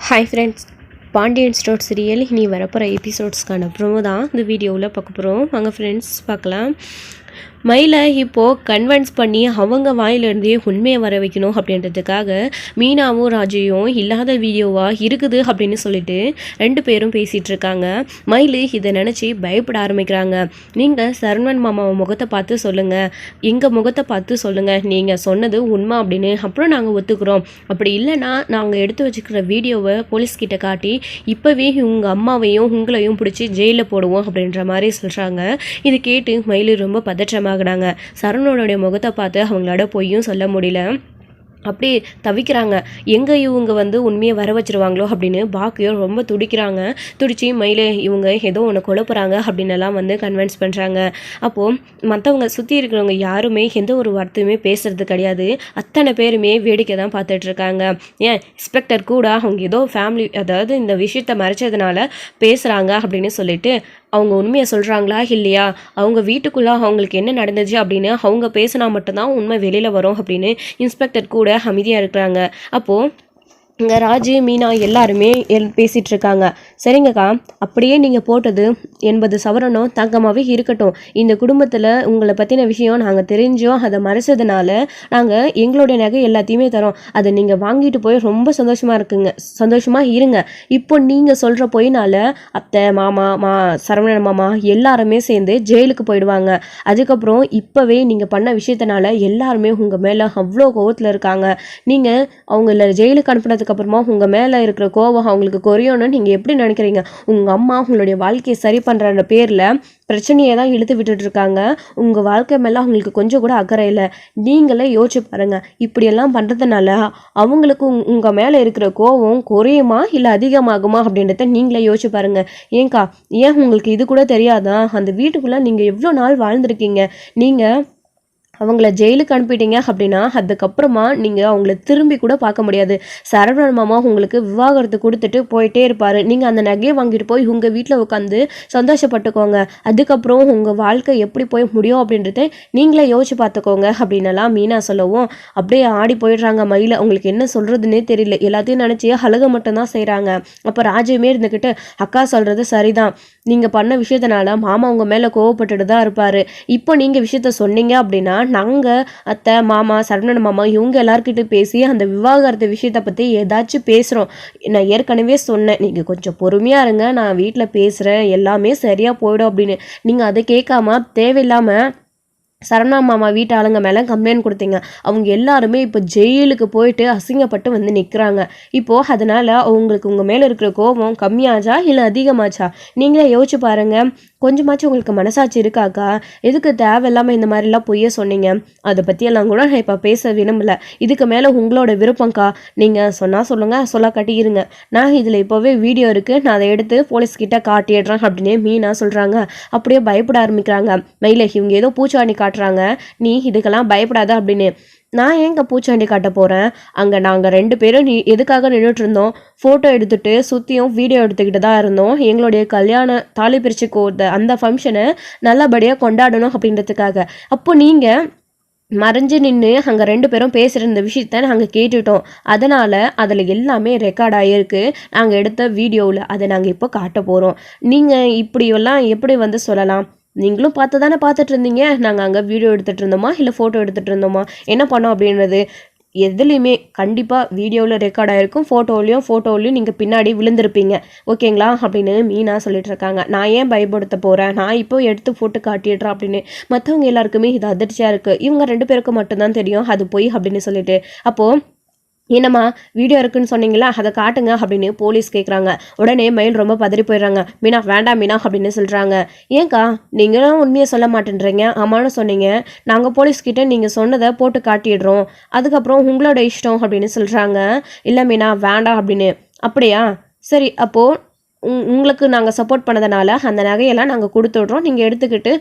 Hi friends, Pandian store serial இனி வரப்போகிற எபிசோட்ஸ்க்கான promo தான் இந்த வீடியோவில் பார்க்க போகிறோம். வாங்க ஃப்ரெண்ட்ஸ் பார்க்கலாம். மயிலை இப்போது கன்வின்ஸ் பண்ணி அவங்க வாயிலிருந்தே உண்மையை வர வைக்கணும் அப்படின்றதுக்காக மீனாவும் ராஜையும் இல்லாத வீடியோவாக இருக்குது அப்படின்னு சொல்லிட்டு ரெண்டு பேரும் பேசிகிட்டு இருக்காங்க. மயில் இதை நினச்சி பயப்பட ஆரம்பிக்கிறாங்க. நீங்கள் சரவணன் மாமாவை முகத்தை பார்த்து சொல்லுங்கள், எங்கள் முகத்தை பார்த்து சொல்லுங்கள், நீங்கள் சொன்னது உண்மை அப்படின்னு. அப்புறம் நாங்கள் ஒத்துக்கிறோம். அப்படி இல்லைன்னா நாங்கள் எடுத்து வச்சுக்கிற வீடியோவை போலீஸ்கிட்ட காட்டி இப்போவே உங்கள் அம்மாவையும் உங்களையும் பிடிச்சி ஜெயிலில் போடுவோம் அப்படின்ற மாதிரி சொல்கிறாங்க. இது கேட்டு மயில் ரொம்ப பதற்றமாகறாங்க. சரவணனுடைய முகத்தை பார்த்து அவங்களோட பொய்யும் சொல்ல முடியல. அப்படி தவிக்கிறாங்க. எங்கே இவங்க உண்மையை வர வச்சிருவாங்களோ அப்படின்னு பாக்கியம் ரொம்ப துடிக்கிறாங்க. துடிச்சு மயிலே இவங்க ஏதோ ஒன்று குழப்புறாங்க அப்படின்னலாம் கன்வின்ஸ் பண்ணுறாங்க. அப்போது மற்றவங்க சுற்றி இருக்கிறவங்க யாருமே எந்த ஒரு வார்த்தையுமே பேசுறது கிடையாது. அத்தனை பேருமே வேடிக்கை தான் பார்த்துட்ருக்காங்க. ஏன் இன்ஸ்பெக்டர் கூட அவங்க ஏதோ ஃபேமிலி, அதாவது இந்த விஷயத்தை மறைச்சதுனால பேசுகிறாங்க அப்படின்னு சொல்லிட்டு அவங்க உண்மையை சொல்கிறாங்களா இல்லையா, அவங்க வீட்டுக்குள்ளே அவங்களுக்கு என்ன நடந்துச்சு அப்படின்னு அவங்க பேசினா மட்டும்தான் உண்மை வெளியில் வரும் அப்படின்னு இன்ஸ்பெக்டர் கூட அமைதியாக இருக்கிறாங்க. அப்போது இங்கே ராஜு மீனா எல்லாருமே பேசிகிட்டு இருக்காங்க. சரிங்கக்கா, அப்படியே நீங்கள் போட்டது 80 சவரனும் தங்கமாகவே இருக்கட்டும். இந்த குடும்பத்தில் உங்களை பற்றின விஷயம் நாங்கள் தெரிஞ்சோம், அதை மறைச்சதுனால நாங்கள் எங்களுடைய நகை எல்லாத்தையுமே தரோம். அதை நீங்கள் வாங்கிட்டு போய் ரொம்ப சந்தோஷமாக இருங்க. இப்போ நீங்கள் சொல்கிற போயினால அத்தை, மாமா, சரவணன் மாமா எல்லாருமே சேர்ந்து ஜெயிலுக்கு போயிடுவாங்க. அதுக்கப்புறம் இப்போவே நீங்கள் பண்ண விஷயத்தினால எல்லாருமே உங்கள் மேலே அவ்வளோ கோவத்தில் இருக்காங்க. நீங்கள் அவங்கள ஜெயிலுக்கு அனுப்புனதுக்கு அப்புறமா உங்கள் மேலே இருக்கிற கோபம் அவங்களுக்கு குறையணும்னு நீங்கள் எப்படி நினைக்கிறீங்க? உங்கள் அம்மா உங்களுடைய வாழ்க்கையை சரி பண்ணுற பேரில் பிரச்சனையை தான் இழுத்து விட்டுட்டு இருக்காங்க. உங்கள் வாழ்க்கை மேலே அவங்களுக்கு கொஞ்சம் கூட அக்கறை இல்லை. நீங்களே யோசிச்சு பாருங்கள். இப்படியெல்லாம் பண்ணுறதுனால அவங்களுக்கு உங்கள் மேலே இருக்கிற கோபம் குறையுமா இல்லை அதிகமாகுமா அப்படின்றத நீங்களே யோசிச்சு பாருங்கள். ஏன் உங்களுக்கு இது கூட தெரியாதா? அந்த வீட்டுக்குள்ளே நீங்கள் எவ்வளோ நாள் வாழ்ந்துருக்கீங்க. நீங்கள் அவங்கள ஜெயிலுக்கு அனுப்பிட்டீங்க அப்படின்னா அதுக்கப்புறமா நீங்கள் அவங்கள திரும்பி கூட பார்க்க முடியாது. சரவணன் மாமா உங்களுக்கு விவாகரத்து கொடுத்துட்டு போயிட்டே இருப்பார். நீங்கள் அந்த நகையை வாங்கிட்டு போய் உங்கள் வீட்டில் உட்காந்து சந்தோஷப்பட்டுக்கோங்க. அதுக்கப்புறம் உங்கள் வாழ்க்கை எப்படி போய் முடியும் அப்படின்றத நீங்களே யோசிச்சு பார்த்துக்கோங்க அப்படின்னலாம் மீனா சொல்லவும் அப்படியே ஆடி போயிடுறாங்க. மயில அவங்களுக்கு என்ன சொல்கிறதுனே தெரியல. எல்லாத்தையும் நினச்சி அழுக மட்டும்தான் செய்கிறாங்க. அப்போ ராஜுமே இருந்துக்கிட்டு அக்கா சொல்கிறது சரிதான், நீங்கள் பண்ண விஷயத்தினால மாமா உங்கள் மேலே கோவப்பட்டுட்டு தான் இருப்பார். இப்போ நீங்கள் விஷயத்த சொன்னீங்க அப்படின்னா நாங்கள் அத்தை, மாமா, சரவணன் மாமா இவங்க எல்லாருக்கிட்ட பேசி அந்த விவாகரத்து விஷயத்தை பற்றி ஏதாச்சும் பேசுகிறோம். நான் ஏற்கனவே சொன்னேன், நீங்கள் கொஞ்சம் பொறுமையாக இருங்க, நான் வீட்டில் பேசுகிறேன், எல்லாமே சரியாக போயிடும் அப்படின்னு. நீங்கள் அதை கேட்காம தேவையில்லாமல் சரவணா மாமா வீட்டு ஆளுங்க மேலே கம்ப்ளைண்ட் கொடுத்தீங்க. அவங்க எல்லாருமே இப்போ ஜெயிலுக்கு போயிட்டு அசிங்கப்பட்டு நிற்கிறாங்க. இப்போது அதனால் அவங்களுக்கு உங்கள் மேலே இருக்கிற கோபம் கம்மியாச்சா இல்லை அதிகமாச்சா? நீங்களே யோசிச்சு பாருங்கள். கொஞ்சமாச்சும் உங்களுக்கு மனசாட்சி இருக்காக்கா? எதுக்கு தேவையில்லாமல் இந்த மாதிரிலாம் பொய்ய சொன்னீங்க? அதை பற்றியெல்லாம் கூட நான் இப்போ பேச விரும்பல. இதுக்கு மேலே உங்களோட விருப்பம்க்கா. நீங்கள் சொன்னால் சொல்லுங்கள், சொல்ல காட்டியிருங்க. நான் இதில் இப்போவே வீடியோ இருக்குது, நான் அதை எடுத்து போலீஸ்கிட்ட காட்டிடுறேன் அப்படின்னு மீனா சொல்கிறாங்க. அப்படியே பயப்பட ஆரம்பிக்கிறாங்க. மயிலை இவங்க ஏதோ பூச்சாண்டி காட்டுறாங்க, நீ இதுக்கெல்லாம் பயப்படாத அப்படின்னு. நான் ஏங்க பூச்சாண்டி காட்ட போகிறேன்? அங்கே நாங்கள் 2 பேரும் எதுக்காக நின்றுட்டு இருந்தோம்? ஃபோட்டோ எடுத்துகிட்டு சுற்றியும் வீடியோ எடுத்துக்கிட்டு தான் இருந்தோம். எங்களுடைய கல்யாண தாலி பிரிச்சு அந்த ஃபங்க்ஷனை நல்லபடியாக கொண்டாடணும் அப்படின்றதுக்காக. அப்போ நீங்கள் மறைஞ்சு நின்று அங்கே 2 பேரும் பேசுகிற இந்த விஷயத்த நாங்கள் கேட்டுட்டோம். அதனால் அதில் எல்லாமே ரெக்கார்ட் ஆகிருக்கு. நாங்கள் எடுத்த வீடியோவில் அதை நாங்கள் இப்போ காட்ட போகிறோம். நீங்கள் இப்படியெல்லாம் எப்படி சொல்லலாம்? நீங்களும் பார்த்துட்டு இருந்தீங்க. நாங்கள் அங்கே வீடியோ எடுத்துகிட்டு இருந்தோமா இல்லை ஃபோட்டோ எடுத்துகிட்டு இருந்தோமா, என்ன பண்ணோம் அப்படின்றது எதுலேயுமே கண்டிப்பாக வீடியோவில் ரெக்கார்ட் ஆகிருக்கும். ஃபோட்டோவிலையும் நீங்கள் பின்னாடி விழுந்திருப்பீங்க. ஓகேங்களா அப்படின்னு மீனா சொல்லிட்டு இருக்காங்க. நான் ஏன் பயப்படுத்த போகிறேன்? நான் இப்போ எடுத்து ஃபோட்டோ காட்டிடுறேன் அப்படின்னு. மற்றவங்க எல்லாருக்குமே இது அதிர்ச்சியாக இருக்குது. இவங்க 2 பேருக்கு மட்டும்தான் தெரியும் அது பொய் அப்படின்னு சொல்லிட்டு. அப்போது என்னம்மா வீடியோ இருக்குன்னு சொன்னீங்களா, அதை காட்டுங்க அப்படின்னு போலீஸ் கேட்குறாங்க. உடனே மயில் ரொம்ப பதறி போயிடுறாங்க. மீனா வேண்டாம் மீனா அப்படின்னு சொல்கிறாங்க. ஏன்க்கா நீங்களும் உண்மையை சொல்ல மாட்டேன்றீங்க? ஆமான்னு சொன்னீங்க. நாங்கள் போலீஸ்கிட்ட நீங்கள் சொன்னதை போட்டு காட்டிடுறோம், அதுக்கப்புறம் உங்களோட இஷ்டம் அப்படின்னு சொல்கிறாங்க. இல்லை மீனா வேண்டாம் அப்படின்னு. அப்படியா, சரி, அப்போது உங்களுக்கு நாங்கள் சப்போர்ட் பண்ணதுனால அந்த நகையெல்லாம் நாங்கள் கொடுத்துட்றோம், நீங்கள் எடுத்துக்கிட்டு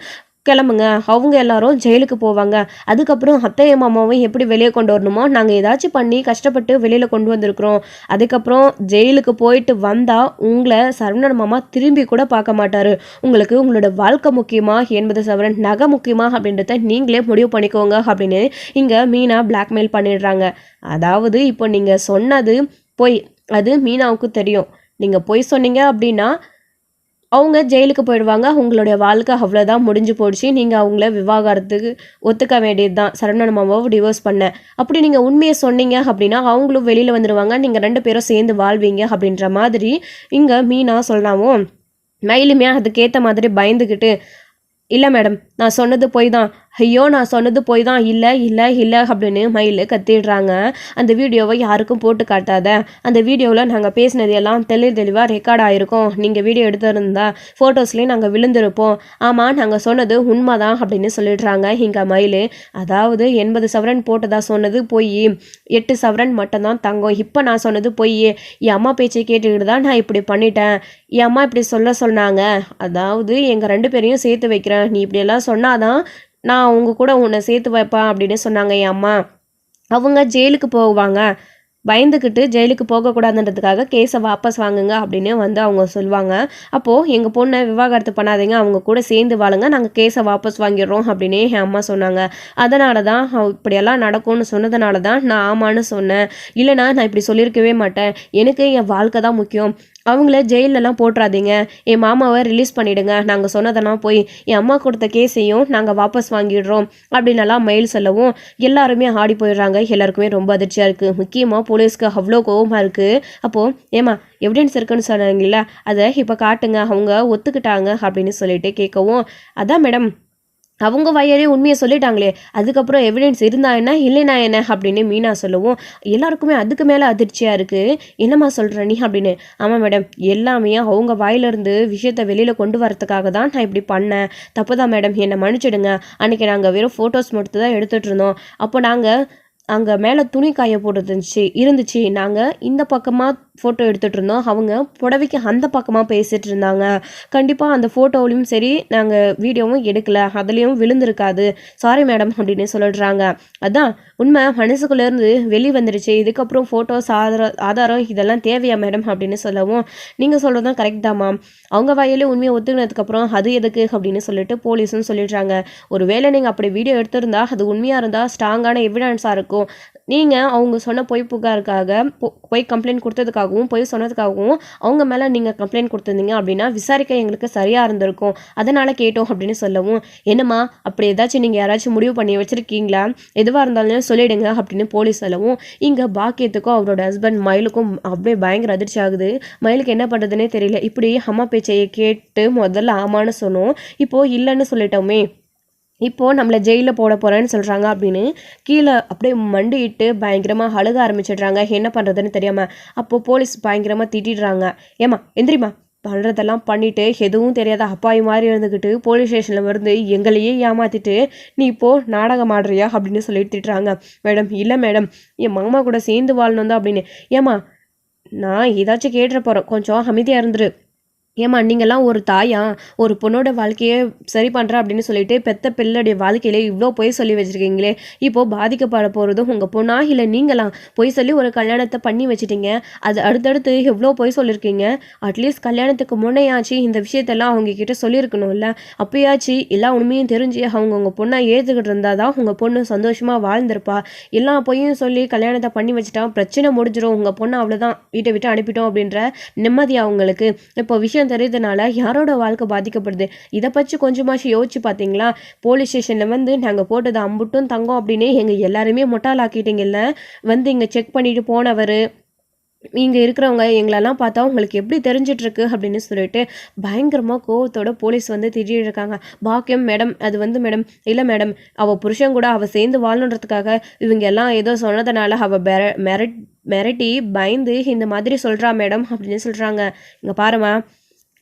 கிளம்புங்க. அவங்க எல்லாரும் ஜெயிலுக்கு போவாங்க. அதுக்கப்புறம் அத்தைய மாமாவும் எப்படி வெளியே கொண்டு வரணுமோ நாங்கள் ஏதாச்சும் பண்ணி கஷ்டப்பட்டு வெளியில் கொண்டு வந்திருக்கிறோம். அதுக்கப்புறம் ஜெயிலுக்கு போயிட்டு வந்தால் உங்களை சரவணன் மாமா திரும்பி கூட பார்க்க மாட்டார். உங்களுக்கு உங்களோட வாழ்க்கை முக்கியமா 80 சவரன் நகை முக்கியமா அப்படின்றத நீங்களே முடிவு பண்ணிக்கோங்க அப்படின்னு இங்கே மீனா பிளாக்மெயில் பண்ணிடுறாங்க. அதாவது இப்போ நீங்கள் சொன்னது போய் அது மீனாவுக்கு தெரியும். நீங்கள் பொய் சொன்னீங்க அப்படின்னா அவங்க ஜெயிலுக்கு போயிடுவாங்க. உங்களுடைய வாழ்க்கை அவ்வளோதான் முடிஞ்சு போயிடுச்சு. நீங்கள் அவங்கள விவாகரத்துக்கு ஒத்துக்க வேண்டியது தான். சரவணன் மாமாவை டிவோர்ஸ் பண்ண. அப்படி நீங்கள் உண்மையை சொன்னீங்க அப்படின்னா அவங்களும் வெளியில் வந்துடுவாங்க. நீங்கள் 2 பேரும் சேர்ந்து வாழ்வீங்க அப்படின்ற மாதிரி இங்கே மீனா சொல்லலாமோ, மயிலுமே அதுக்கேற்ற மாதிரி பயந்துக்கிட்டு, இல்லை மேடம், நான் சொன்னது பொய் தான். ஐயோ, நான் சொன்னது பொய் தான். இல்லை இல்லை இல்லை அப்படின்னு மயில் கத்திடுறாங்க. அந்த வீடியோவை யாருக்கும் போட்டு காட்டாத. அந்த வீடியோவில் நாங்கள் பேசினது எல்லாம் தெளிவாக ரெக்கார்ட் ஆகிருக்கோம். நீங்கள் வீடியோ எடுத்திருந்தா ஃபோட்டோஸ்லேயும் நாங்கள் விழுந்திருப்போம். ஆமாம், நாங்கள் சொன்னது உண்மை தான் அப்படின்னு சொல்லிடுறாங்க இங்கே மயில். அதாவது 80 சவரன் போட்டதா சொன்னது பொய், 8 சவரன் மட்டும்தான் தங்கம். இப்போ நான் சொன்னது பொய். என் அம்மா பேச்சை கேட்டுக்கிட்டு தான் நான் இப்படி பண்ணிட்டேன். என் அம்மா இப்படி சொன்னாங்க. அதாவது எங்கள் 2 பேரையும் சேர்த்து வைக்கிறேன். நீ இப்படியெல்லாம் சொன்னாதான் நான் அவங்க கூட உன்னை சேர்த்து வைப்பேன் அப்படின்னு சொன்னாங்க என் அம்மா. அவங்க ஜெயிலுக்கு போவாங்க. பயந்துக்கிட்டு ஜெயிலுக்கு போகக்கூடாதுன்றதுக்காக கேஸை வாபஸ் வாங்குங்க அப்படின்னு அவங்க சொல்லுவாங்க. அப்போது எங்கள் பொண்ணை விவாகரத்து பண்ணாதீங்க, அவங்க கூட சேர்ந்து வாழுங்க, நாங்கள் கேஸை வாபஸ் வாங்கிடுறோம் அப்படின்னு என் அம்மா சொன்னாங்க. அதனால தான் இப்படியெல்லாம் நடக்கும்னு சொன்னதுனால தான் நான் ஆமான்னு சொன்னேன். இல்லைனா நான் இப்படி சொல்லியிருக்கவே மாட்டேன். எனக்கு என் வாழ்க்கை தான் முக்கியம். அவங்கள ஜெயிலெலாம் போட்டுறாதீங்க. என் மாமாவை ரிலீஸ் பண்ணிவிடுங்க. நாங்கள் சொன்னதெல்லாம் போய் என் அம்மா கொடுத்த கேஸையும் நாங்கள் வாபஸ் வாங்கிடுறோம் அப்படின்னலாம் மெயில் சொல்லவும் எல்லாருமே ஆடி போயிடுறாங்க. எல்லாருக்குமே ரொம்ப அதிர்ச்சியாக இருக்குது. முக்கியமாக போலீஸ்க்கு அவ்வளோ கோபமாக இருக்குது. அப்போது ஏமா எவிடன்ஸ் இருக்குன்னு சொன்னாங்கல்ல, அதை இப்போ காட்டுங்க, அவங்க ஒத்துக்கிட்டாங்க அப்படின்னு சொல்லிட்டு கேட்கவும், அதான் மேடம் அவங்க வாயாலே உண்மையை சொல்லிட்டாங்களே, அதுக்கப்புறம் எவிடன்ஸ் இருந்தா என்ன இல்லைனா என்ன அப்படின்னு மீனா சொல்லவும் எல்லாருக்குமே அதுக்கு மேலே அதிர்ச்சியாக இருக்குது. என்னம்மா சொல்கிற நீ அப்படின்னு. ஆமாம் மேடம், எல்லாமே அவங்க வாயிலிருந்து விஷயத்தை வெளியில் கொண்டு வரதுக்காக தான் நான் இப்படி பண்ணேன். தப்பு தான் மேடம், என்னை மன்னிச்சிடுங்க. அன்றைக்கி நாங்கள் வெறும் ஃபோட்டோஸ் மட்டும் தான் எடுத்துகிட்டு இருந்தோம். அப்போ நாங்கள் அங்கே மேலே துணி காய போட்டு இருந்துச்சு. நாங்கள் இந்த பக்கமாக ஃபோட்டோ எடுத்துகிட்டு இருந்தோம். அவங்க புடவைக்கு அந்த பக்கமாக பேசிகிட்டு இருந்தாங்க. கண்டிப்பாக அந்த ஃபோட்டோவிலையும் சரி நாங்கள் வீடியோவும் எடுக்கலை, அதுலேயும் விழுந்திருக்காது. சாரி மேடம் அப்படின்னு சொல்லிடுறாங்க. அதான் உண்மை மனசுக்குள்ளேருந்து வெளியே வந்துடுச்சு. இதுக்கப்புறம் ஃபோட்டோஸ் ஆதாரம் இதெல்லாம் தேவையா மேடம் அப்படின்னு சொல்லவும், நீங்கள் சொல்கிறது தான் கரெக்ட் தாம்மா. அவங்க வாயிலே உண்மையை ஒத்துக்கினதுக்கப்புறம் அது எதுக்கு அப்படின்னு சொல்லிட்டு போலீஸும் சொல்லிடுறாங்க. ஒரு வேளை நீங்கள் அப்படி வீடியோ எடுத்திருந்தா அது உண்மையாக இருந்தால் ஸ்ட்ராங்கான எவிடன்ஸாக இருக்கும். நீங்கள் அவங்க சொன்ன பொய் புகாருக்காக பொய் கம்ப்ளைண்ட் கொடுத்ததுக்காகவும் பொய் சொன்னதுக்காகவும் அவங்க மேலே நீங்கள் கம்ப்ளைண்ட் கொடுத்துருந்தீங்க அப்படின்னா விசாரிக்க எங்களுக்கு சரியாக இருந்திருக்கும். அதனால் கேட்டோம் அப்படின்னு சொல்லவும், என்னம்மா அப்படி ஏதாச்சும் நீங்கள் யாராச்சும் முடிவு பண்ணி வச்சுருக்கீங்களா, எதுவாக இருந்தாலும் சொல்லிடுங்க அப்படின்னு போலீஸ் சொல்லவும், இங்கே பாக்கியத்துக்கும் அவரோட ஹஸ்பண்ட் மயிலுக்கும் அப்படியே பயங்கர அதிர்ச்சி ஆகுது. மயிலுக்கு என்ன பண்ணுறதுனே தெரியல. இப்படி அம்மா பேச்சையை கேட்டு முதல்ல ஆமான்னு சொன்னோம், இப்போது இல்லைன்னு சொல்லிட்டோமே, இப்போது நம்மளை ஜெயிலில் போட போகிறேன்னு சொல்கிறாங்க அப்படின்னு கீழே அப்படியே மண்டிட்டு பயங்கரமாக அழுக ஆரம்பிச்சிடுறாங்க. என்ன பண்ணுறதுன்னு தெரியாமல். அப்போது போலீஸ் பயங்கரமாக திட்டிடுறாங்க. ஏம்மா எந்திரிமா, பண்ணுறதெல்லாம் பண்ணிவிட்டு எதுவும் தெரியாத அப்பாவி மாதிரி இருந்துக்கிட்டு போலீஸ் ஸ்டேஷனில் வந்து எங்களையே ஏமாற்றிட்டு நீ இப்போது நாடகம் ஆடுறியா அப்படின்னு சொல்லிட்டு திட்டுறாங்க. மேடம் இல்லை மேடம், என் மாமா கூட சேர்ந்து வாழணும் தான் அப்படின்னு. ஏம்மா நான் ஏதாச்சும் கேட்டுற போகிறேன், கொஞ்சம் அமைதியாக இருந்துரு. ஏம்மா நீங்கள்லாம் ஒரு தாயா, ஒரு பொண்ணோட வாழ்க்கையை சரி பண்ணுற அப்படின்னு சொல்லிட்டு பெத்த பிள்ளைடைய வாழ்க்கையிலே இவ்வளோ பொய் சொல்லி வச்சுருக்கீங்களே, இப்போது பாதிக்கப்பட போகிறதும் உங்கள் பொண்ணா இல்லை நீங்களாம்? பொய் சொல்லி ஒரு கல்யாணத்தை பண்ணி வச்சுட்டீங்க. அது அடுத்தடுத்து எவ்வளோ பொய் சொல்லியிருக்கீங்க. அட்லீஸ்ட் கல்யாணத்துக்கு முன்னையாச்சு இந்த விஷயத்தெல்லாம் அவங்கக்கிட்ட சொல்லியிருக்கணும்ல. அப்போயாச்சு எல்லா உண்மையும் தெரிஞ்சு அவங்க உங்கள் பொண்ணை ஏற்றுக்கிட்டு இருந்தால் தான் உங்கள் பொண்ணு சந்தோஷமாக வாழ்ந்திருப்பா. எல்லா பொய்யும் சொல்லி கல்யாணத்தை பண்ணி வச்சுட்டா பிரச்சனை முடிஞ்சிடும், உங்கள் பொண்ணு அவ்வளோதான் வீட்டை விட்டு அனுப்பிட்டோம் அப்படின்ற நிம்மதி அவங்களுக்கு. இப்போ விஷயம் தெரியுதுனால யாரோட வாழ்க்கை பாதிக்கப்படுது, இதை பற்றி கொஞ்சமாச்சு யோசிச்சு பார்த்தீங்களா? போலீஸ் ஸ்டேஷனில் வந்து நாங்கள் போட்டது அம்புட்டும் தங்கம் அப்படின்னு எங்கள் எல்லாருமே முட்டாளாக்கிட்டீங்கல்ல. வந்து இங்கே செக் பண்ணிட்டு போனவர், இங்கே இருக்கிறவங்க எங்களெல்லாம் பார்த்தா உங்களுக்கு எப்படி தெரிஞ்சிட்ருக்கு அப்படின்னு சொல்லிட்டு பயங்கரமாக கோவத்தோட போலீஸ் வந்து திட்டிகிட்டு இருக்காங்க. பாக்கியம் மேடம், அது வந்து மேடம் இல்லை மேடம், அவள் புருஷன் கூட அவள் சேர்ந்து வாழணுன்றதுக்காக இவங்க எல்லாம் ஏதோ சொன்னதுனால அவள் மிரட்டி பயந்து இந்த மாதிரி சொல்கிறா மேடம் அப்படின்னு சொல்கிறாங்க. இங்கே பாருமா,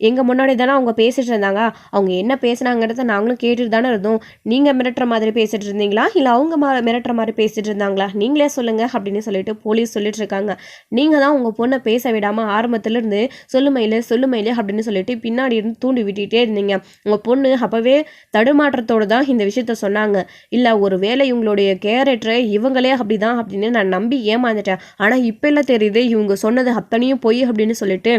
எங்கள் முன்னாடி தானே அவங்க பேசிகிட்டு இருந்தாங்க. அவங்க என்ன பேசுனாங்கிறத நாங்களும் கேட்டுட்டு தானே இருந்தோம். நீங்கள் மிரட்டுற மாதிரி பேசிகிட்டு இருந்தீங்களா இல்லை அவங்க மிரட்டுற மாதிரி பேசிகிட்டு இருந்தாங்களா, நீங்களே சொல்லுங்கள் அப்படின்னு சொல்லிட்டு போலீஸ் சொல்லிட்டு இருக்காங்க. நீங்கள் தான் உங்கள் பொண்ணை பேச விடாமல் ஆரம்பத்துலேருந்து சொல்லுமையிலே அப்படின்னு சொல்லிட்டு பின்னாடி இருந்து தூண்டி விட்டுட்டே இருந்தீங்க. உங்கள் பொண்ணு அப்போவே தடுமாற்றத்தோடு தான் இந்த விஷயத்த சொன்னாங்க. இல்லை ஒரு வேளை இவங்களுடைய கேரக்டரை இவங்களே அப்படி தான் அப்படின்னு நான் நம்பி ஏமாந்துட்டேன். ஆனால் இப்போ எல்லாம் தெரியுது இவங்க சொன்னது அத்தனையும் பொய் அப்படின்னு சொல்லிட்டு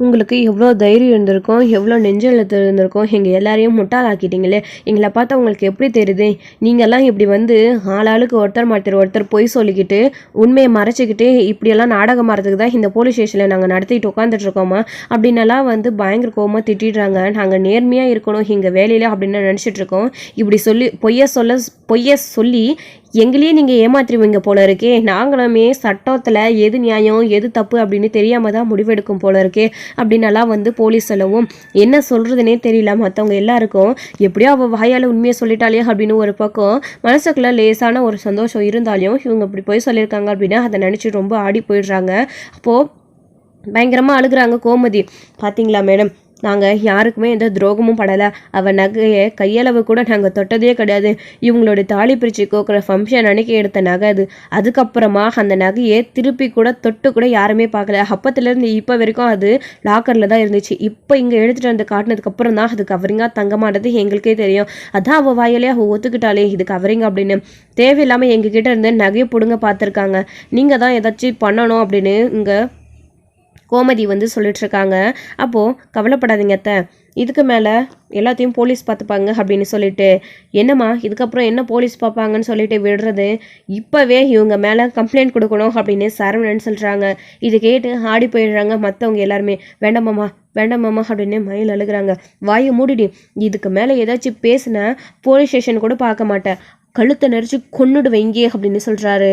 உங்களுக்கு எவ்வளோ தைரியம் இருந்திருக்கும், எவ்வளோ நெஞ்செழுத்து இருந்திருக்கும், எங்கள் எல்லாரையும் முட்டாளாக்கிட்டீங்களே. எங்களை பார்த்தா உங்களுக்கு எப்படி தெரியுது? நீங்கள்லாம் இப்படி வந்து ஆளாளுக்கு ஒருத்தர் பொய் சொல்லிக்கிட்டு உண்மையை மறைச்சிக்கிட்டு இப்படியெல்லாம் நாடகம் ஆடுறதுக்கு தான் இந்த போலீஸ் ஸ்டேஷனில் நாங்கள் நடத்திட்டு உட்காந்துட்ருக்கோமா அப்படின்னெல்லாம் வந்து பயங்கர கோவமாக திட்டிடுறாங்க. நாங்கள் நேர்மையாக இருக்கணும் எங்கள் வேலையில் அப்படின்னு நினச்சிட்டு இருக்கோம். இப்படி சொல்லி பொய்யை சொல்லி எங்களையே நீங்கள் ஏமாத்திருவீங்க போல இருக்கே. நாங்களுமே சட்டத்தில் எது நியாயம் எது தப்பு அப்படின்னு தெரியாமல் தான் முடிவெடுக்கும் போல இருக்கே அப்படின்னலாம் வந்து போலீஸ் சொல்லவும் என்ன சொல்கிறதுனே தெரியல மற்றவங்க எல்லாருக்கும். எப்படியோ அவள் வாயால் உண்மையை சொல்லிட்டாலே அப்படின்னு ஒரு பக்கம் மனசுக்குள்ள லேசான ஒரு சந்தோஷம் இருந்தாலும் இவங்க இப்படி போய் சொல்லியிருக்காங்க அப்படின்னா அதை நினச்சி ரொம்ப ஆடி போயிடுறாங்க. அப்போது பயங்கரமாக அழுகுறாங்க கோமதி. பார்த்தீங்களா மேடம், நாங்கள் யாருக்குமே எந்த துரோகமும் படலை. அவள் நகையை கையளவு கூட நாங்கள் தொட்டதே கிடையாது. இவங்களோட தாலி பிரித்து கோக்குற ஃபங்க்ஷன் அன்னைக்கு எடுத்த நகை அது. அதுக்கப்புறமா அந்த நகையை திருப்பி கூட தொட்டு கூட யாருமே பார்க்கல. அப்பத்துலேருந்து இப்போ வரைக்கும் அது லாக்கரில் தான் இருந்துச்சு. இப்போ இங்கே எடுத்துகிட்டு வந்து காட்டினதுக்கப்புறம் தான் அது கவரிங்காக தங்கமானது எங்களுக்கே தெரியும். அதான் அவள் வாயிலே அவள் ஒத்துக்கிட்டாலே இது கவரிங் அப்படின்னு. தேவையில்லாமல் எங்ககிட்ட இருந்து நகையை பிடுங்க பார்த்துருக்காங்க. நீங்கள் தான் ஏதாச்சும் பண்ணணும் அப்படின்னு இங்கே கோமதி வந்து சொல்லிட்டுருக்காங்க. அப்போது கவலைப்படாதீங்க அத்தை, இதுக்கு மேலே எல்லாத்தையும் போலீஸ் பார்த்துப்பாங்க அப்படின்னு சொல்லிட்டு, என்னம்மா இதுக்கப்புறம் என்ன போலீஸ் பார்ப்பாங்கன்னு சொல்லிட்டு விடுறது, இப்போவே இவங்க மேலே கம்ப்ளைண்ட் கொடுக்கணும் அப்படின்னு சரவணன் சொல்கிறாங்க. இது கேட்டு ஆடி போயிடுறாங்க மற்றவங்க எல்லாருமே. வேண்டாமாம்மா அப்படின்னு மயில் அழுகிறாங்க. வாயை மூடிடி, இதுக்கு மேலே ஏதாச்சும் பேசினா போலீஸ் ஸ்டேஷன் கூட பார்க்க மாட்டேன், கழுத்தை நெரிச்சு கொன்னுடுவைங்க அப்படின்னு சொல்கிறாரு.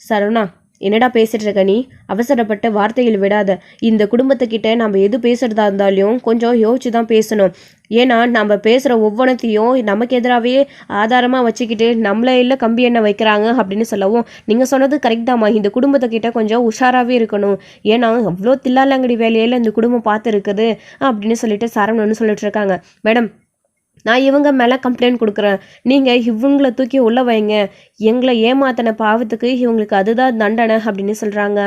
சரவணா, என்னடா பேசிட்டு இருக்க நீ? அவசரப்பட்ட வார்த்தைகள் விடாத. இந்த குடும்பத்துக்கிட்ட நம்ம எது பேசுறதா இருந்தாலும் கொஞ்சம் யோசிச்சு தான் பேசணும். ஏன்னா நம்ம பேசுகிற ஒவ்வொன்றத்தையும் நமக்கு எதிராகவே ஆதாரமாக வச்சுக்கிட்டு நம்மள இல்லை கம்பி எண்ணெய் வைக்கிறாங்க அப்படின்னு சொல்லவும் நீங்கள் சொன்னது கரெக்ட் தாம்மா. இந்த குடும்பத்துக்கிட்ட கொஞ்சம் உஷாராகவே இருக்கணும். ஏன்னா அவ்வளோ தில்லாலங்கடி வேலையில் இந்த குடும்பம் பார்த்து இருக்குது அப்படின்னு சொல்லிட்டு சரவணன்னு சொல்லிட்டு இருக்காங்க. மேடம், நான் இவங்க மேலே கம்ப்ளைண்ட் கொடுக்குறேன். நீங்கள் இவங்களை தூக்கி உள்ள வைங்க. எங்களை ஏமாத்தின பாவத்துக்கு இவங்களுக்கு அதுதான் தண்டனை அப்படின்னு சொல்கிறாங்க.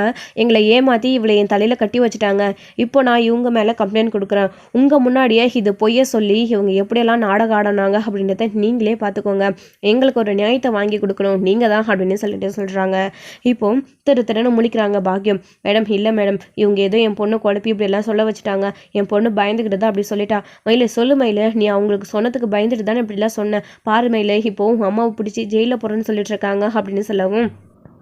எங்களை ஏமாற்றி இவளை என் தலையில் கட்டி வச்சுட்டாங்க. இப்போ நான் இவங்க மேலே கம்ப்ளைண்ட் கொடுக்குறேன். உங்கள் முன்னாடியே இது பொய்ய சொல்லி இவங்க எப்படியெல்லாம் நாடகம் ஆடினாங்க அப்படின்றத நீங்களே பார்த்துக்கோங்க. எங்களுக்கு ஒரு நியாயத்தை வாங்கி கொடுக்கணும் நீங்கள் தான் அப்படின்னு சொல்லிட்டு சொல்கிறாங்க. இப்போ திருன்னு முழிக்கிறாங்க பாக்கியம். மேடம், இல்லை மேடம், இவங்க ஏதோ என் பொண்ணு குழப்பி இப்படியெல்லாம் சொல்ல வச்சுட்டாங்க. என் பொண்ணு பயந்துக்கிட்டு தான் அப்படி சொல்லிட்டா. மயில சொல்லு மயில, நீ அவங்களுக்கு சொன்னதுக்கு பயந்துட்டு தானே இப்படிலாம் சொன்னேன். பாரு மயில, இப்போ அம்மாவை பிடிச்சி ஜெயிலில் போகிறேன்னு சொல்லிட்டு இருக்காங்க அப்படின்னு சொல்லவும்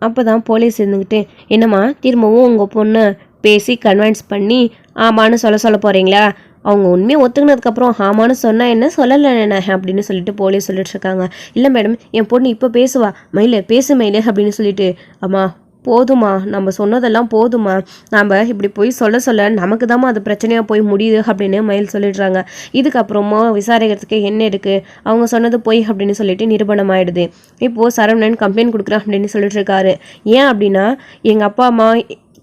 அப்போ தான் போலீஸ் இருந்துக்கிட்டு, என்னம்மா திரும்பவும் உங்கள் பொண்ணை பேசி கன்வின்ஸ் பண்ணி ஆமான்னு சொல்ல போகிறீங்களா? அவங்க உண்மையை ஒத்துக்கினதுக்கப்புறம் ஆமான்னு சொன்னால் என்ன சொல்லலை என்ன அப்படின்னு சொல்லிட்டு போலீஸ் சொல்லிட்டு இருக்காங்க. இல்லை மேடம், என் பொண்ணு இப்போ பேசுவா. மயில பேசு மயில அப்படின்னு சொல்லிட்டு, அம்மா போதுமா, நம்ம சொன்னதெல்லாம் போதுமா, நாம் இப்படி போய் சொல்ல நமக்கு தாம்மா அது பிரச்சனையாக போய் முடியுது அப்படின்னு மயில் சொல்லிடுறாங்க. இதுக்கப்புறமா விசாரிக்கிறதுக்கு என்ன இருக்குது, அவங்க சொன்னது போய் அப்படின்னு சொல்லிட்டு நிரூபணம் ஆகிடுது. இப்போது சரவணன் கம்ப்ளைண்ட் கொடுக்குறேன் அப்படின்னு சொல்லிட்டு இருக்காரு. ஏன் அப்படின்னா, எங்கள் அப்பா அம்மா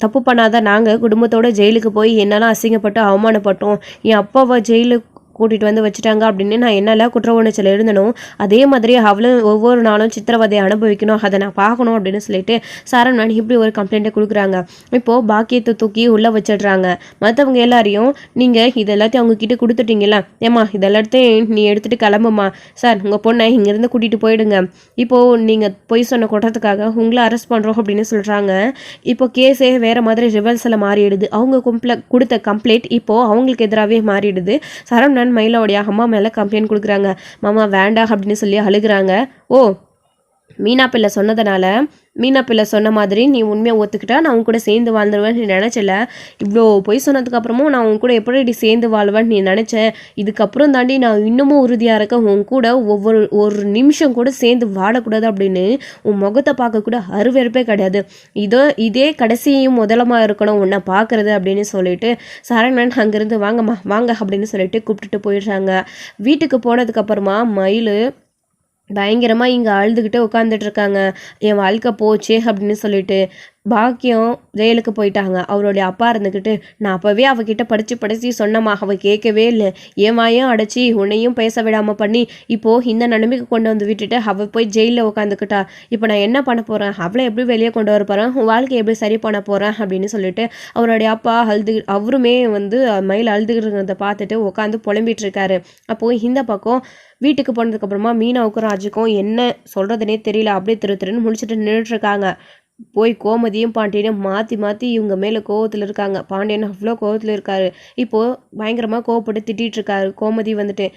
தப்பு பண்ணாத நாங்கள் குடும்பத்தோட ஜெயிலுக்கு போய் என்னெல்லாம் அசிங்கப்பட்டு அவமானப்பட்டோம், என் அப்பாவை ஜெயிலுக்கு கூட்டிகிட்டு வந்து வச்சுட்டாங்க அப்படின்னு நான் என்னால் குற்ற உணர்ச்சியில் இருந்தனும், அதே மாதிரி அவளும் ஒவ்வொரு நாளும் சித்திரவதையை அனுபவிக்கணும், அதை நான் பார்க்கணும் அப்படின்னு சொல்லிட்டு சரவணன் இப்படி ஒரு கம்ப்ளைண்ட்டை கொடுக்குறாங்க. இப்போது பாக்கியத்தை தூக்கி உள்ளே வச்சிடுறாங்க. மற்றவங்க எல்லாரையும் நீங்கள் இது எல்லாத்தையும் அவங்கக்கிட்ட கொடுத்துட்டீங்களா, ஏம்மா இதெல்லாத்தையும் நீ எடுத்துகிட்டு கிளம்புமா, சார் உங்கள் பொண்ணை இங்கேருந்து கூட்டிகிட்டு போயிடுங்க, இப்போது நீங்கள் பொய் சொன்ன குற்றத்துக்காக உங்களை அரெஸ்ட் பண்ணுறோம் அப்படின்னு சொல்கிறாங்க. இப்போ கேஸே வேறு மாதிரி ரிவர்ஸில் மாறிடுது. அவங்க கொடுத்த கம்ப்ளைண்ட் இப்போது அவங்களுக்கு எதிராகவே மாறிடுது. சரவணன் மயிலோடைய அம்மா மேலே கம்ப்ளைண்ட் கொடுக்குறாங்க. மாமா வேண்டாம் அப்படின்னு சொல்லி அழுகிறாங்க. ஓ, மீனா பிள்ளை சொன்னதுனால, மீனா பிள்ளை சொன்ன மாதிரி நீ உண்மையை ஒத்துக்கிட்டா நான் உன் கூட சேர்ந்து வாழ்ந்துருவேன் நீ நினச்சல. இவ்வளோ பொய் சொன்னதுக்கப்புறமும் நான் உன் கூட எப்படி சேர்ந்து வாழ்வேன்னு நீ நினச்சேன். இதுக்கப்புறம் தாண்டி நான் இன்னமும் உறுதியாக இருக்கேன், உன் கூட ஒரு நிமிஷம் கூட சேர்ந்து வாழக்கூடாது அப்படின்னு உன் முகத்தை பார்க்க கூட அருவெறுப்பே கிடையாது. இதே கடைசியும் முதலமாக இருக்கணும் உன்னை பார்க்குறது அப்படின்னு சொல்லிட்டு சரவணன் அங்கேருந்து வாங்கம்மா வாங்க அப்படின்னு சொல்லிட்டு கூப்பிட்டுட்டு போயிடுறாங்க. வீட்டுக்கு போனதுக்கப்புறமா மயில் பயங்கரமாக இங்கே அழுதுகிட்டே உட்காந்துட்டு இருக்காங்க. என் வாழ்க்கை போச்சே அப்படின்னு சொல்லிட்டு. பாக்கியம் ஜெயிலுக்கு போயிட்டாங்க. அவருடைய அப்பா இருந்துக்கிட்டு, நான் அப்போவே அவகிட்ட படித்து சொன்னம்மா, அவள் கேட்கவே இல்லை, என் வாயும் அடைச்சி உன்னையும் பேச விடாமல் பண்ணி இப்போது இந்த நிலைமைக்கு கொண்டு வந்து விட்டுட்டு அவள் போய் ஜெயிலில் உட்காந்துக்கிட்டா. இப்போ நான் என்ன பண்ண போகிறேன், அவளை எப்படி வெளியே கொண்டு வர போகிறேன், உன் வாழ்க்கையை எப்படி சரி பண்ண போகிறேன் அப்படின்னு சொல்லிட்டு அவருடைய அப்பா அவருமே வந்து மயில் அழுதுகிறத பார்த்துட்டு உட்காந்து புலம்பிகிட்டு இருக்காரு. அப்போது இந்த பக்கம் வீட்டுக்கு போனதுக்கப்புறமா மீனாவுக்கும் ராஜுக்கும் என்ன சொல்கிறதுனே தெரியல, அப்படியே திருன்னு முடிச்சுட்டு நின்றுட்டுருக்காங்க. போய் கோமதியும் பாண்டியனும் மாற்றி மாற்றி இவங்க மேலே கோவத்தில் இருக்காங்க. பாண்டியன் அவ்வளோ கோவத்தில் இருக்காரு. இப்போது பயங்கரமாக கோவப்பட்டு திட்டிகிட்டு இருக்காரு. கோமதி வந்துட்டு,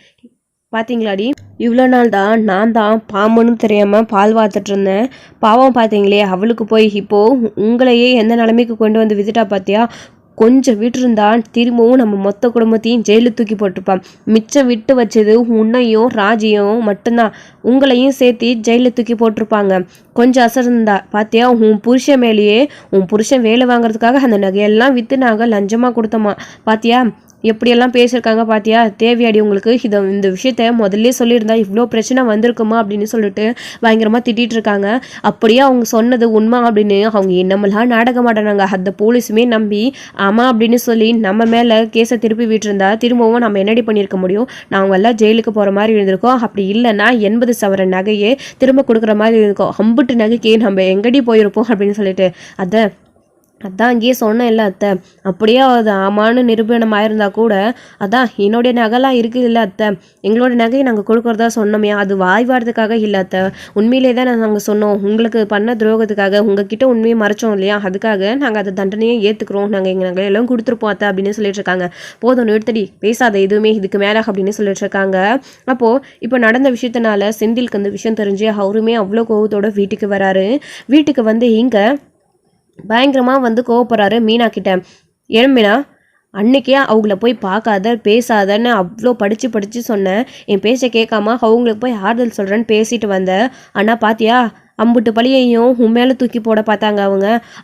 பார்த்தீங்களாடி, இவ்வளோ நாள் தான் நான் தான் பாம்புன்னு தெரியாமல் பால் வாத்துட்டு இருந்தேன். பாவம் பார்த்தீங்களே, அவளுக்கு போய் இப்போது உங்களையே எந்த நிலைமைக்கு கொண்டு வந்து வித்துட்டா பார்த்தியா? கொஞ்சம் விட்டுருந்தா திரும்பவும் நம்ம மொத்த குடும்பத்தையும் ஜெயிலில் தூக்கி போட்டிருப்பான். மிச்சம் விட்டு வச்சது உன்னையும் ராஜியும் மட்டும்தான். உங்களையும் சேர்த்து ஜெயிலில் தூக்கி போட்டிருப்பாங்க. கொஞ்சம் அசர்ந்தா பார்த்தியா, உன் புருஷன் மேலேயே, உன் புருஷன் வேலை வாங்குறதுக்காக அந்த நகையெல்லாம் விற்று நாங்கள் லஞ்சமாக கொடுத்தோமா பார்த்தியா? எப்படியெல்லாம் பேசியிருக்காங்க பார்த்தியா? தேவையாடி உங்களுக்கு இந்த விஷயத்த முதல்ல சொல்லியிருந்தா இவ்வளோ பிரச்சனை வந்திருக்குமா அப்படின்னு சொல்லிட்டு பயங்கரமாக திட்டிகிட்டு இருக்காங்க. அப்படியே அவங்க சொன்னது உண்மை அப்படின்னு அவங்க என்னமெல்லாம் நாடகம் ஆடினாங்க. அந்த போலீஸுமே நம்பி ஆமாம் அப்படின்னு சொல்லி நம்ம மேலே கேஸை திருப்பி விட்டுருந்தா திரும்பவும் நம்ம என்னடி பண்ணியிருக்க முடியும்? நாங்கள் எல்லாம் ஜெயிலுக்கு போகிற மாதிரி இருந்திருக்கோம். அப்படி இல்லைன்னா 80 சவரன் நகையே திரும்ப கொடுக்குற மாதிரி இருக்கும். அம்புட்டு நகைக்கு நம்ம எங்கடி போயிருப்போம் அப்படின்னு சொல்லிட்டு அதான் அங்கேயே சொன்னேன் இல்லை அத்தை. அப்படியே அது ஆமான்னு நிரூபணம் ஆயிருந்தா கூட அதான் என்னுடைய நகைலாம் இருக்குது இல்லை அத்தை, எங்களோட நகையை நாங்கள் கொடுக்குறதா சொன்னோமே, அது வாய்வாடுறதுக்காக இல்லை அத்தை, உண்மையிலே தான் நாங்கள் சொன்னோம். உங்களுக்கு பண்ண துரோகத்துக்காக உங்ககிட்ட உண்மையை மறைச்சோம் இல்லையா, அதுக்காக நாங்கள் அதை தண்டனையை ஏற்றுக்குறோம், நாங்கள் எங்கள் நகையெல்லாம் கொடுத்துருப்போம் அத்தை அப்படின்னு சொல்லிட்டு இருக்காங்க. போதும் நிறுத்தடி, பேசாத எதுவுமே இதுக்கு மேலே அப்படின்னு சொல்லிட்டு இருக்காங்க. அப்போது இப்போ நடந்த விஷயத்தினால செந்திலுக்கு அந்த விஷயம் தெரிஞ்சு அவருமே அவ்வளோ கோவத்தோட வீட்டுக்கு வராரு. வீட்டுக்கு வந்து இங்கே பயங்கரமாக வந்து கோவப்படுறாரு மீனா கிட்ட. ஏன் மீனா, அன்னைக்கே அவங்கள போய் பார்க்காத பேசாதன்னு அவ்வளோ படித்து சொன்னேன். என் பேச்சை கேட்காம அவங்களுக்கு போய் ஆறுதல் சொல்கிறேன்னு பேசிட்டு வந்தேன். ஆனால் பாத்தியா, அம்புட்டு பழியையும் உன் மேலே தூக்கி போட பார்த்தாங்க.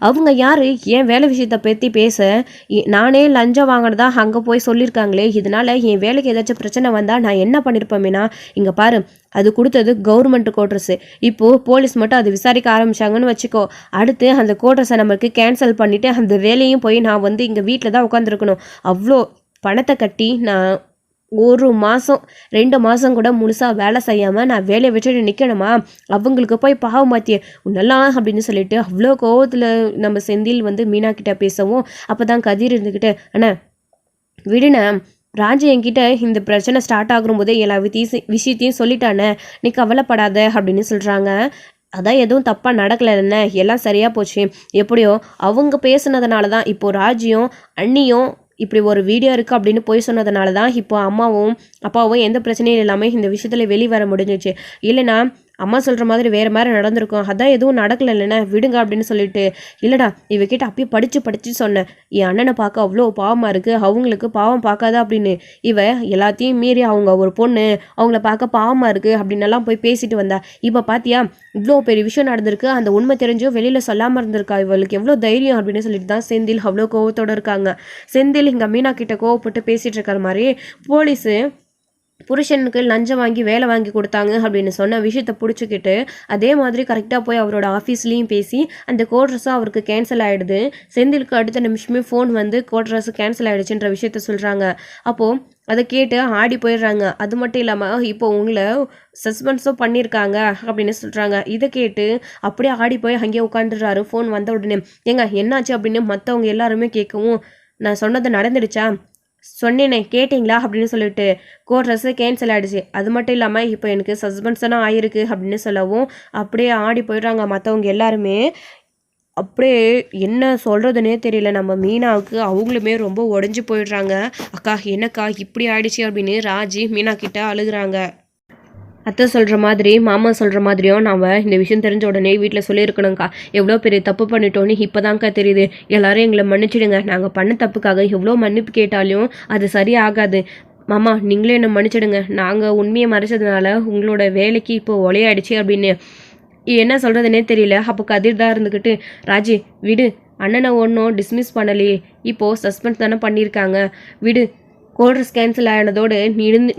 அவங்க யார்? என் வேலை விஷயத்தை பற்றி பேச நானே லஞ்சம் வாங்கினதா அங்கே போய் சொல்லியிருக்காங்களே, இதனால் என் வேலைக்கு ஏதாச்சும் பிரச்சனை வந்தால் நான் என்ன பண்ணியிருப்பேன்னா, இங்கே பாரு, அது கொடுத்தது கவர்மெண்ட் கோட்ரஸு. இப்போது போலீஸ் மட்டும் அது விசாரிக்க ஆரம்பித்தாங்கன்னு வச்சுக்கோ, அடுத்து அந்த கோட்ரஸை நம்மளுக்கு கேன்சல் பண்ணிவிட்டு அந்த வேலையும் போய் நான் வந்து இங்கே வீட்டில் தான் உட்காந்துருக்கணும். அவ்வளோ பணத்தை கட்டி நான் 1 மாதம் 2 மாதம் கூட முழுசாக வேலை செய்யாமல் நான் வேலையை விட்டுட்டு நிற்கணுமா? அவங்களுக்கு போய் பாவம் மாத்தியே உன்னெல்லாம் அப்படின்னு சொல்லிட்டு அவ்வளோ கோவத்தில் நம்ம செந்தில் வந்து மீனா கிட்ட பேசவும், அப்போ தான் கதிர் இருந்துக்கிட்டு, அண்ணா விடுண்ணா, ராஜு என்கிட்ட இந்த பிரச்சனை ஸ்டார்ட் ஆகும் போதே எல்லா விஷயத்தையும் சொல்லிட்டானே, நீ கவலைப்படாத அப்படின்னு சொல்கிறாங்க. அதான் எதுவும் தப்பாக நடக்கலைன்னு, எல்லாம் சரியாக போச்சு. எப்படியோ அவங்க பேசுனதுனால தான் இப்போது ராஜியும் அண்ணியும் இப்படி ஒரு வீடியோ இருக்குது அப்படின்னு போய் சொன்னதுனால தான் இப்போ அம்மாவும் அப்பாவும் எந்த பிரச்சனையும் இல்லாமல் இந்த விஷயத்தில் வெளிவர முடிஞ்சிச்சு. இல்லைனா அம்மா சொல்கிற மாதிரி வேறு மாதிரி நடந்திருக்கும். அதான் எதுவும் நடக்கலை இல்லைன்னா விடுங்க அப்படின்னு சொல்லிட்டு, இல்லைடா இவகிட்ட அப்பயே படித்து சொன்னேன், என் அண்ணனை பார்க்க அவ்வளோ பாவமாக இருக்குது, அவங்களுக்கு பாவம் பார்க்காத அப்படின்னு. இவ எல்லாத்தையும் மீறி அவங்க ஒரு பொண்ணு, அவங்கள பார்க்க பாவமாக இருக்குது அப்படின்னெல்லாம் போய் பேசிட்டு வந்தா. இப்போ பார்த்தியா, இவ்வளோ பெரிய விஷயம் நடந்திருக்கு, அந்த உண்மை தெரிஞ்சும் வெளியில் சொல்லாமல் இருந்திருக்கா, இவளுக்கு எவ்வளோ தைரியம் அப்படின்னு சொல்லிட்டு தான் செந்தில் அவ்வளோ கோவத்தோடு இருக்காங்க. செந்தில் இங்கே மீனா கிட்ட கோவப்பட்டு பேசிகிட்டு இருக்கிற மாதிரி போலீஸு புருஷனுக்கு லஞ்சம் வாங்கி வேலை வாங்கி கொடுத்தாங்க அப்படின்னு சொன்ன விஷயத்தை பிடிச்சிக்கிட்டு அதே மாதிரி கரெக்டாக போய் அவரோட ஆஃபீஸ்லேயும் பேசி அந்த கோட்ரஸும் அவருக்கு கேன்சல் ஆகிடுது. செந்திலுக்கு அடுத்த நிமிஷமே ஃபோன் வந்து கோட்ரஸு கேன்சல் ஆகிடுச்சுன்ற விஷயத்த சொல்கிறாங்க. அப்போது அதை கேட்டு ஆடி போயிடுறாங்க. அது மட்டும் இல்லாமல் இப்போ உங்களை சஸ்பென்ஸும் பண்ணியிருக்காங்க அப்படின்னு சொல்கிறாங்க. இதை கேட்டு அப்படியே ஆடி போய் அங்கேயே உட்காந்துடுறாரு. ஃபோன் வந்த உடனே, ஏங்க என்னாச்சு அப்படின்னு மற்றவங்க எல்லாருமே கேட்கவும், நான் சொன்னது நடந்துடுச்சா, சொன்னேனே கேட்டிங்களா அப்படின்னு சொல்லிட்டு கோட்ரஸு கேன்சல் ஆகிடுச்சு. அது மட்டும் இல்லாமல் இப்போ எனக்கு சஸ்பென்ஸனாக ஆகிருக்கு அப்படின்னு சொல்லவும் அப்படியே ஆடி போயிடுறாங்க மற்றவங்க எல்லாருமே. அப்படியே என்ன சொல்கிறதுனே தெரியல நம்ம மீனாவுக்கு. அவங்களுமே ரொம்ப உடஞ்சி போயிடுறாங்க. அக்கா என்னக்கா இப்படி ஆயிடுச்சு அப்படின்னு ராஜி மீனா கிட்ட அழுகுறாங்க. அத்தை சொல்கிற மாதிரி மாமா சொல்கிற மாதிரியும் நாம் இந்த விஷயம் தெரிஞ்ச உடனே வீட்டில் சொல்லியிருக்கணுங்க்கா. எவ்வளோ பெரிய தப்பு பண்ணிட்டோன்னு இப்போ தான்க்கா தெரியுது. எல்லோரும் எங்களை மன்னிச்சிடுங்க. நாங்கள் பண்ண தப்புக்காக எவ்வளோ மன்னிப்பு கேட்டாலும் அது சரியாகாது. மாமா நீங்களே என்னை மன்னிச்சிடுங்க. நாங்கள் உண்மையை மறைச்சதுனால உங்களோட வேலைக்கு இப்போ ஒலையாயிடுச்சு அப்படின்னு என்ன சொல்கிறதுனே தெரியல. அப்போ கதிர் தான் இருந்துக்கிட்டு, ராஜி விடு, அண்ணனை ஒன்றும் டிஸ்மிஸ் பண்ணலையே, இப்போது சஸ்பெண்ட் தானே பண்ணியிருக்காங்க, விடு, கோட்ரஸ் கேன்சல் ஆனதோடு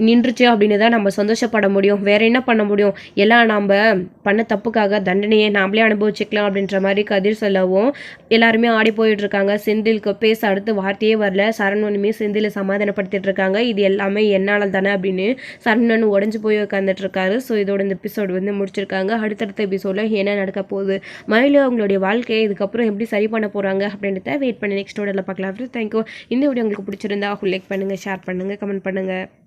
நின்றுச்சு அப்படின்னு தான் நம்ம சந்தோஷப்பட முடியும். வேறு என்ன பண்ண முடியும்? எல்லாம் நம்ம பண்ண தப்புக்காக தண்டனையை நாமளே அனுபவிச்சுக்கலாம் அப்படின்ற மாதிரி கதிர் சொல்லவும் எல்லாருமே ஆடி போயிட்டுருக்காங்க. செந்திலுக்கு பேச அடுத்து வார்த்தையே வரல. சரவணனுமே செந்திலை சமாதானப்படுத்திட்டு இருக்காங்க. இது எல்லாமே என்னால் தானே அப்படின்னு சரவணன் உடஞ்சி போய் உட்காந்துட்ருக்காரு. ஸோ இதோட இந்த எபிசோடு வந்து முடிச்சிருக்காங்க. அடுத்தடுத்த எபிசோடில் என்ன நடக்க போகுது, மயிலு அவங்களுடைய வாழ்க்கையை இதுக்கப்புறம் எப்படி சரி பண்ண போகிறாங்க அப்படின்றத வெயிட் பண்ணி நெக்ஸ்ட் வீடியோவில் பார்க்கலாம். தேங்க்யூ. இந்த வீடியோ உங்களுக்கு பிடிச்சிருந்தா லைக் பண்ணுங்கள், ஷேர் பண்ணுங்கள், கமெண்ட் பண்ணுங்கள்.